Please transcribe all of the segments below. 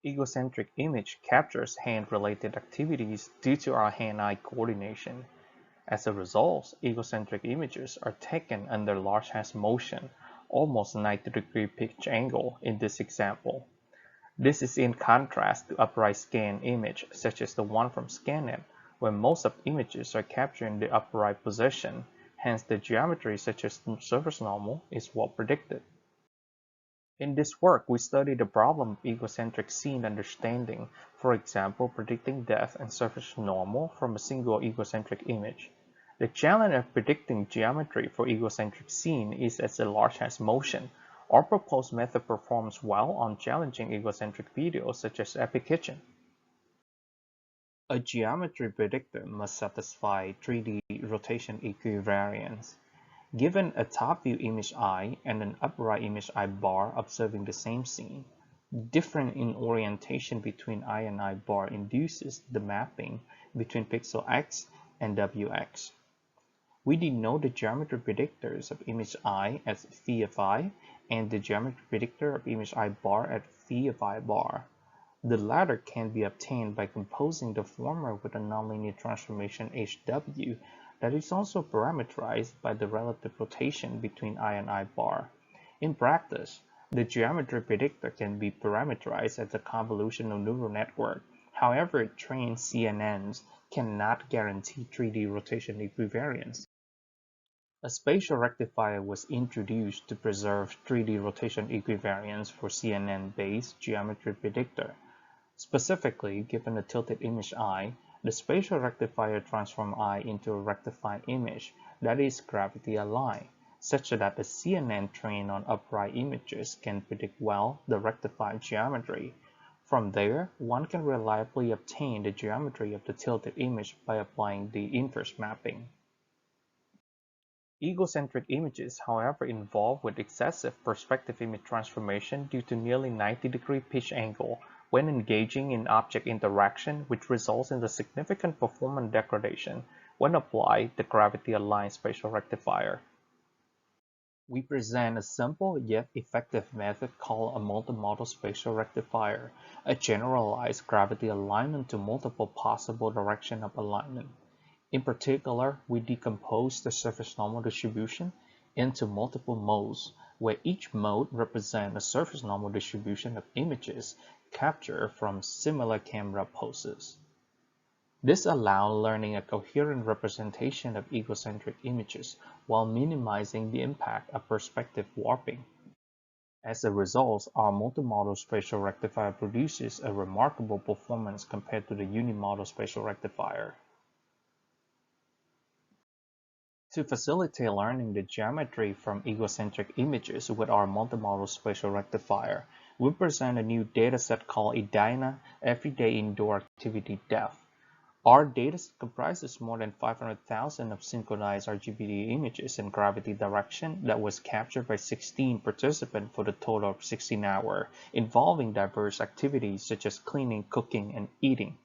Egocentric image captures hand-related activities due to our hand-eye coordination. As a result, egocentric images are taken under large-hand motion, almost 90-degree pitch angle in this example. This is in contrast to upright scan image such as the one from ScanNet, where most of images are captured in the upright position, hence the geometry such as surface normal is well predicted. In this work, we study the problem of egocentric scene understanding, for example, predicting depth and surface normal from a single egocentric image. The challenge of predicting geometry for egocentric scene is as a large has motion. Our proposed method performs well on challenging egocentric videos such as Epic Kitchen. A geometry predictor must satisfy 3D rotation equivariance. Given a top view image eye and an upright image eye bar observing the same scene, difference in orientation between eye and eye bar induces the mapping between pixel x and wx. We denote the geometry predictors of image eye as phi of I and the geometry predictor of image eye bar at phi of I bar. The latter can be obtained by composing the former with a nonlinear transformation HW that is also parameterized by the relative rotation between I and I bar. In practice, the geometry predictor can be parameterized as a convolutional neural network. However, trained CNNs cannot guarantee 3D rotation equivariance. A spatial rectifier was introduced to preserve 3D rotation equivariance for CNN-based geometry predictor. Specifically, given a tilted image eye, the spatial rectifier transforms I into a rectified image that is gravity aligned, such that the CNN trained on upright images can predict well the rectified geometry. From there, one can reliably obtain the geometry of the tilted image by applying the inverse mapping. Egocentric images, however, involved with excessive perspective image transformation due to nearly 90-degree pitch angle when engaging in object interaction, which results in the significant performance degradation when applied the gravity-aligned spatial rectifier. We present a simple yet effective method called a multimodal spatial rectifier, a generalized gravity alignment to multiple possible directions of alignment. In particular, we decompose the surface normal distribution into multiple modes, where each mode represents a surface normal distribution of images captured from similar camera poses. This allows learning a coherent representation of egocentric images while minimizing the impact of perspective warping. As a result, our multimodal spatial rectifier produces a remarkable performance compared to the unimodal spatial rectifier. To facilitate learning the geometry from egocentric images with our multimodal spatial rectifier, we present a new dataset called EDINA Everyday Indoor Activity Depth. Our dataset comprises more than 500,000 of synchronized RGBD images in gravity direction that was captured by 16 participants for the total of 16 hours, involving diverse activities such as cleaning, cooking, and eating.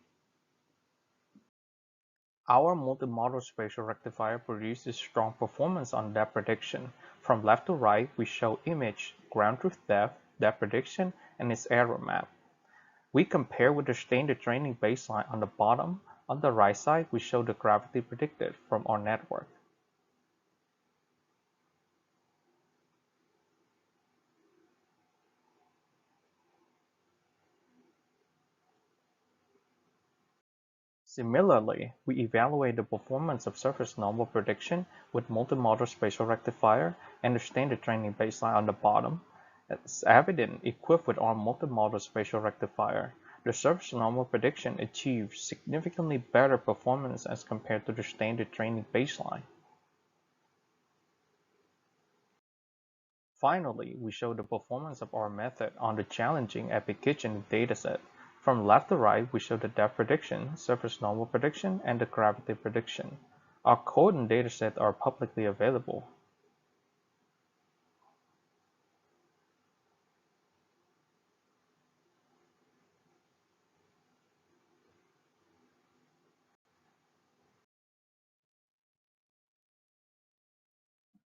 Our multimodal spatial rectifier produces strong performance on depth prediction. From left to right, we show image, ground truth depth, depth prediction, and its error map. We compare with the standard training baseline on the bottom. On the right side, we show the gravity predicted from our network. Similarly, we evaluate the performance of surface normal prediction with multimodal spatial rectifier and the standard training baseline on the bottom. As evident, equipped with our multimodal spatial rectifier, the surface normal prediction achieves significantly better performance as compared to the standard training baseline. Finally, we show the performance of our method on the challenging Epic Kitchen dataset. From left to right, we show the depth prediction, surface normal prediction, and the gravity prediction. Our code and dataset are publicly available.